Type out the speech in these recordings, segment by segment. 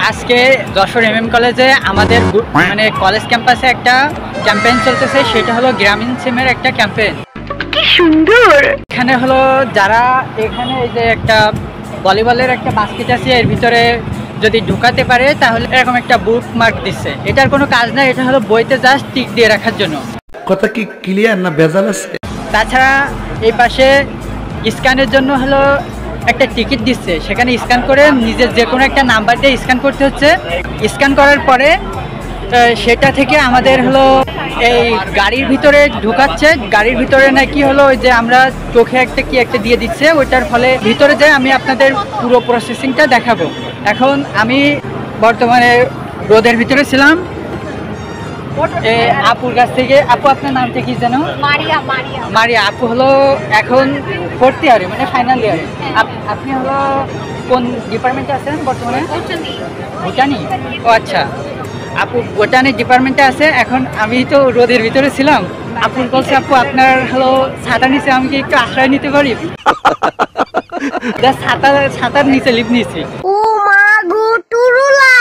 আজকে যশোর এমএম কলেজে আমাদের মানে কলেজ ক্যাম্পাসে একটা ক্যাম্পেইন চলতেছে, সেটা হলো গ্রামীণ সিমের একটা ক্যাম্পেইন। কি সুন্দর! এখানে হলো যারা এখানে এই যে একটা ভলিবলের একটা বাস্কেট আছে, এর ভিতরে যদি ঢুকাতে পারে তাহলে এরকম একটা বুক মার্ক দিচ্ছে। এটার কোনো কাজ নাই, এটা হলো বইতে জাস্ট টিক দিয়ে রাখার জন্য। কথা কি ক্লিয়ার না ভেজাল আছে? তাছাড়া এই পাশে স্ক্যানের জন্য হলো একটা টিকিট দিচ্ছে, সেখানে স্ক্যান করে নিজের যে কোনো একটা নাম্বার দিয়ে স্ক্যান করতে হচ্ছে। স্ক্যান করার পরে সেটা থেকে আমাদের হলো এই গাড়ির ভিতরে ঢোকাচ্ছে। গাড়ির ভিতরে নাকি হলো ওই যে আমরা চোখে একটা কি একটা দিয়ে দিচ্ছে, ওইটার ফলে ভিতরে যাই আমি আপনাদের পুরো প্রসেসিংটা দেখাবো। এখন আমি বর্তমানে রোদের ভিতরে ছিলাম আপুর কাছ থেকে। আপু আপনার নামটা কি জানো? মারিয়া। মারিয়া আপু হলো এখন 4th ইয়ারে মানে ফাইনাল ইয়ারে। আপনি হলো কোন ডিপার্টমেন্টে আছেন বর্তমানে? ভুটানি। ও আচ্ছা, আপু ভুটানি ডিপার্টমেন্টে আছে। এখন আমি তো রোদের ভিতরে ছিলাম, আপুর বলছে আপু আপনার হলো ছাতা নিচে আমি কি একটু আশ্রয় নিতে পারি? ছাতার নিচে লিভ নিয়েছি। ও মা গো টুরুলা!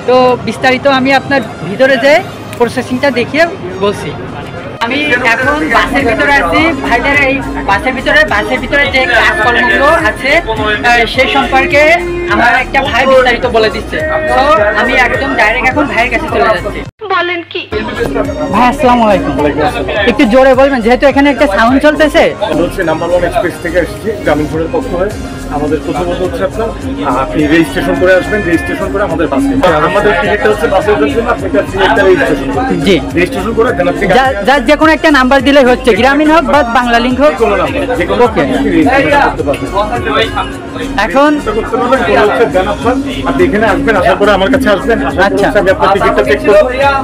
তো বিস্তারিত আমি আপনার ভিতরে যে প্রসেসিংটা দেখিয়ে বলছি। আমি এখন বাসের ভিতরে আছি। ভাইদের এই বাসের ভিতরে যে কাজকর্মগুলো আছে সে সম্পর্কে আমার একটা ভাই বিস্তারিত বলে দিচ্ছে। তো আমি একদম ডাইরেক্ট এখন ভাইয়ের কাছে চলে যাচ্ছি। বলেন কি? ভাই আসসালামু আলাইকুম। একটু জোরে বলবেন যেহেতু এখানে একটা সাউন্ড চলতেছে। হচ্ছে নাম্বার 1 এক্সপ্রেস থেকে এসেছি গ্রামীণপুরের পক্ষ হয়ে। আমাদের প্রথমত হচ্ছে আপনি রেজিস্ট্রেশন করে আসবেন, রেজিস্ট্রেশন করে আমাদের বাসে। আমাদের টিকিটটা হচ্ছে বাসের জন্য আপনাকে টিকিটটা রেজিস্ট্রেশন করতে। জি, রেজিস্ট্রেশন করে দেন আপনি যার যে কোনো একটা নাম্বার দিলে হচ্ছে, গ্রামীণ হোক বা বাংলা লিংক হোক, কোনো নাম্বার যে কোনো ওকে। করতে পারবেন। এখন করতে পারবেন কোনো হচ্ছে দেন আপনার। আপনি এখানে আসবেন, আসার পরে আমার কাছে আসবেন। আচ্ছা। আমি আপনার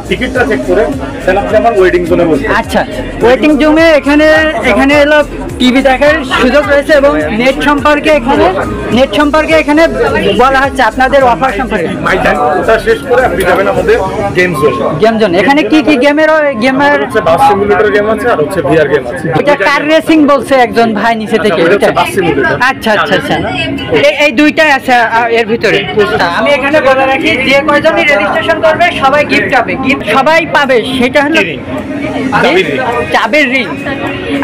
টিকিটটা চেক করে দেন আপনি আমার ওয়েটিং জোনে বসবেন। আচ্ছা, ওয়েটিং জোনে এখানে এলো টিভি দেখার সুযোগ রয়েছে এবং নেট সম্পর্কে এখানে বলা হচ্ছে আপনাদের অফার সম্পর্কে। ওটা শেষ করে আপনি যাবেন আমাদের গেম জোন। এখানে কি গেমের হচ্ছে বাস সিমুলেটর গেম আছে আর হচ্ছে ভিআর গেম আছে। এটা কার রেসিং বলছে একজন ভাই নিচে থেকে। আচ্ছা, এই দুইটাই আছে এর ভিতরে। আমি এখানে বলে রাখি, যে কয়জনই রেজিস্ট্রেশন করবে সবাই গিফট সবাই পাবে। সেটা হলো চাবির রিং।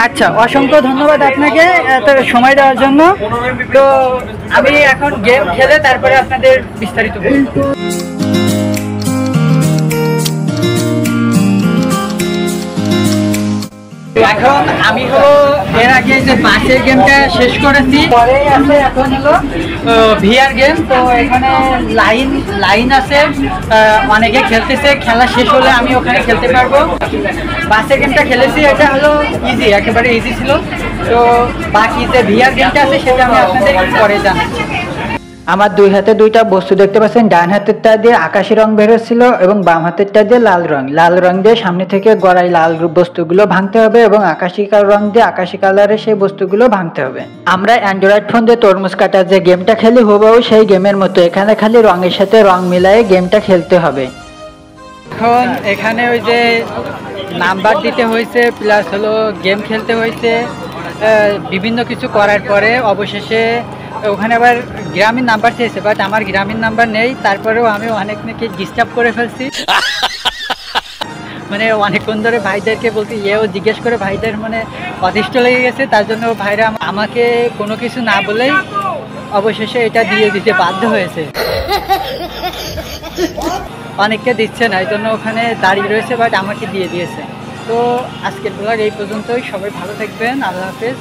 আচ্ছা, অসংখ্য ধন্যবাদ আপনাকে এত সময় দেওয়ার জন্য। তো আমি এখন গেম খেলে তারপরে আপনাদের বিস্তারিত বলবো। এখন আমি হলো এর আগে যে বাসের গেমটা শেষ করেছি, পরে আছে এখন হলো ভিআর গেম। তো এখানে লাইন আছে, অনেকে খেলতেছে। খেলা শেষ হলে আমি ওখানে খেলতে পারবো। বাসের গেমটা খেলেছি, এটা হলো ইজি, একেবারে ইজি ছিল। তো বাকি যে ভিআর গেমটা আছে সেটা আমি আপনাদের পরে জানাচ্ছি। আমার দুই হাতে দুইটা বস্তু দেখতে পাচ্ছেন। ডান হাতেরটা দিয়ে আকাশি রং বেরোচ্ছিল এবং বাম হাতেরটা দিয়ে লাল রং দিয়ে সামনে থেকে গড়াই লাল বস্তুগুলো ভাঙতে হবে এবং আকাশি রং দিয়ে আকাশি কালারের সেই বস্তুগুলো ভাঙতে হবে। আমরা অ্যান্ড্রয়েড ফোন দিয়ে তরমুজ কাটা যে গেমটা খেলি হুবহু সেই গেমের মতো। এখানে খালি রঙের সাথে রং মিলাই গেমটা খেলতে হবে। এখন এখানে ওই যে নাম্বার দিতে হয়েছে, প্লাস হলো গেম খেলতে হয়েছে, বিভিন্ন কিছু করার পরে অবশেষে ওখানে আবার গ্রামীণ নাম্বার চেয়েছে, বাট আমার গ্রামীণ নাম্বার নেই। তারপরেও আমি অনেক নাকি ডিস্টার্ব করে ফেলছি। মানে অনেকক্ষণ ধরে ভাইদেরকে বলছি, জিজ্ঞেস করে ভাইদের মানে অতিষ্ঠ লেগে গেছে। তার জন্য ভাইরা আমাকে কোনো কিছু না বলেই অবশেষে এটা দিয়ে দিতে বাধ্য হয়েছে। অনেককে দিচ্ছে না, এই জন্য ওখানে দাঁড়িয়ে রয়েছে, বাট আমাকে দিয়ে দিয়েছে। তো আজকের ব্লগ এই পর্যন্তই। সবাই ভালো থাকবেন, আল্লাহ হাফেজ।